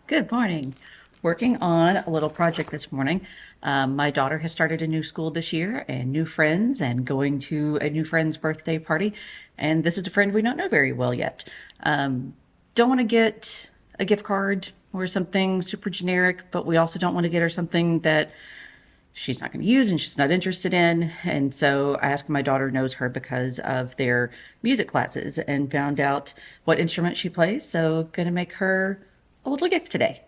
Good morning. Working on a little project this morning. My daughter has started a new school this year and new friends and going to a new friend's birthday party. And this is a friend we don't know very well yet. Don't want to get a gift card or something super generic, but we also don't want to get her something that she's not going to use and she's not interested in. And so I asked my daughter knows her because of their music classes and found out what instrument she plays. So going to make her a little gift today.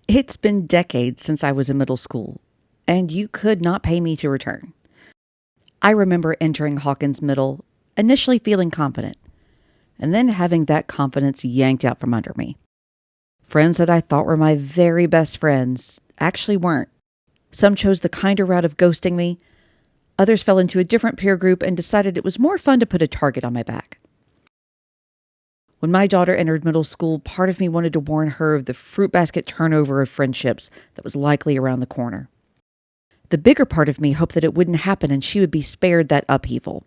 It's been decades since I was in middle school, and you could not pay me to return. I remember entering Hawkins Middle, initially feeling confident, and then having that confidence yanked out from under me. Friends that I thought were my very best friends actually weren't. Some chose the kinder route of ghosting me, others fell into a different peer group and decided it was more fun to put a target on my back. When my daughter entered middle school, part of me wanted to warn her of the fruit basket turnover of friendships that was likely around the corner. The bigger part of me hoped that it wouldn't happen and she would be spared that upheaval.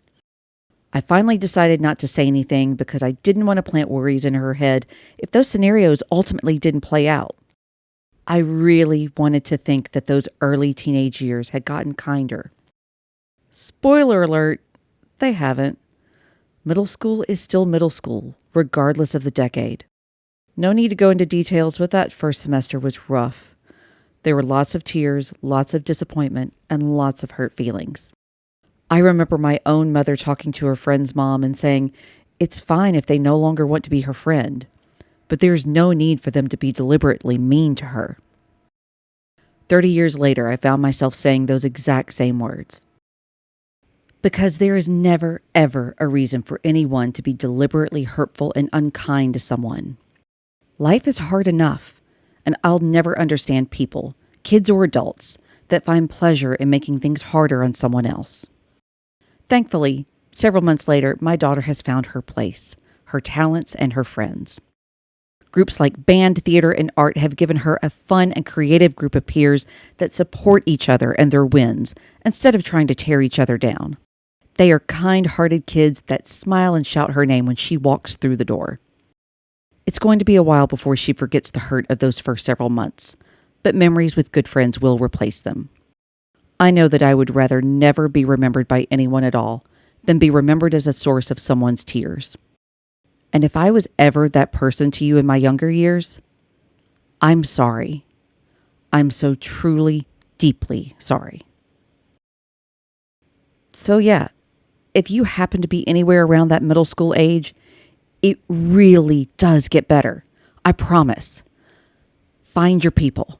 I finally decided not to say anything because I didn't want to plant worries in her head if those scenarios ultimately didn't play out. I really wanted to think that those early teenage years had gotten kinder. Spoiler alert, they haven't. Middle school is still middle school, regardless of the decade. No need to go into details, but that first semester was rough. There were lots of tears, lots of disappointment, and lots of hurt feelings. I remember my own mother talking to her friend's mom and saying, it's fine if they no longer want to be her friend, but there's no need for them to be deliberately mean to her. 30 years later, I found myself saying those exact same words. Because there is never, ever a reason for anyone to be deliberately hurtful and unkind to someone. Life is hard enough, and I'll never understand people, kids or adults, that find pleasure in making things harder on someone else. Thankfully, several months later, my daughter has found her place, her talents, and her friends. Groups like band, theater, and art have given her a fun and creative group of peers that support each other and their wins, instead of trying to tear each other down. They are kind-hearted kids that smile and shout her name when she walks through the door. It's going to be a while before she forgets the hurt of those first several months, but memories with good friends will replace them. I know that I would rather never be remembered by anyone at all than be remembered as a source of someone's tears. And if I was ever that person to you in my younger years, I'm sorry. I'm so truly, deeply sorry. So yeah, if you happen to be anywhere around that middle school age, it really does get better. I promise. Find your people.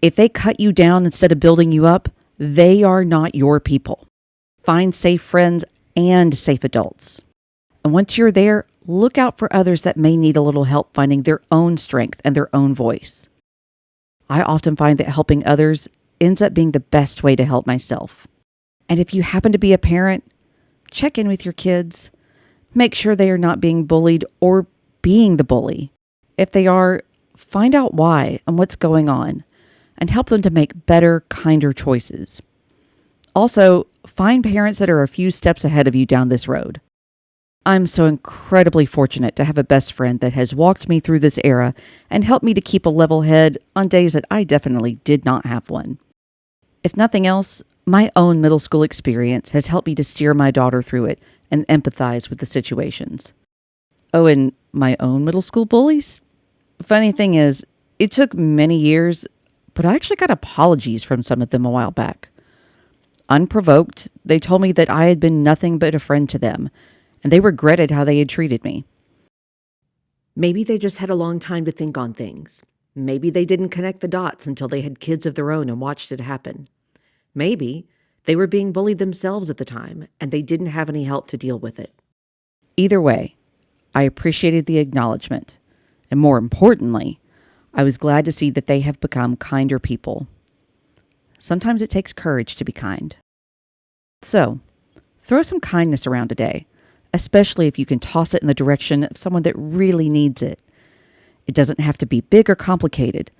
If they cut you down instead of building you up, they are not your people. Find safe friends and safe adults. And once you're there, look out for others that may need a little help finding their own strength and their own voice. I often find that helping others ends up being the best way to help myself. And if you happen to be a parent, check in with your kids. Make sure they are not being bullied or being the bully. If they are, find out why and what's going on, and help them to make better, kinder choices. Also, find parents that are a few steps ahead of you down this road. I'm so incredibly fortunate to have a best friend that has walked me through this era and helped me to keep a level head on days that I definitely did not have one. If nothing else, my own middle school experience has helped me to steer my daughter through it and empathize with the situations. Oh, and my own middle school bullies? Funny thing is, it took many years, but I actually got apologies from some of them a while back. Unprovoked, they told me that I had been nothing but a friend to them, and they regretted how they had treated me. Maybe they just had a long time to think on things. Maybe they didn't connect the dots until they had kids of their own and watched it happen. Maybe they were being bullied themselves at the time, and they didn't have any help to deal with it. Either way, I appreciated the acknowledgement, and more importantly, I was glad to see that they have become kinder people. Sometimes it takes courage to be kind. So, throw some kindness around today, especially if you can toss it in the direction of someone that really needs it. It doesn't have to be big or complicated.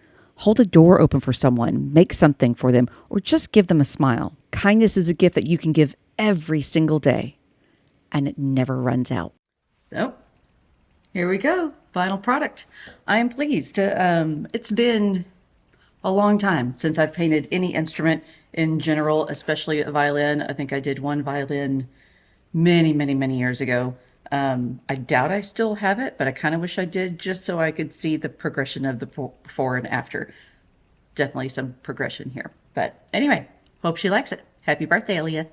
Hold a door open for someone, make something for them, or just give them a smile. Kindness is a gift that you can give every single day, and it never runs out. So, here we go. Final product. I am pleased to, it's been a long time since I've painted any instrument in general, especially a violin. I think I did one violin many, many, many years ago. I doubt I still have it, but I kind of wish I did just so I could see the progression of the before and after. Definitely some progression here. But anyway, hope she likes it. Happy birthday, Aaliyah.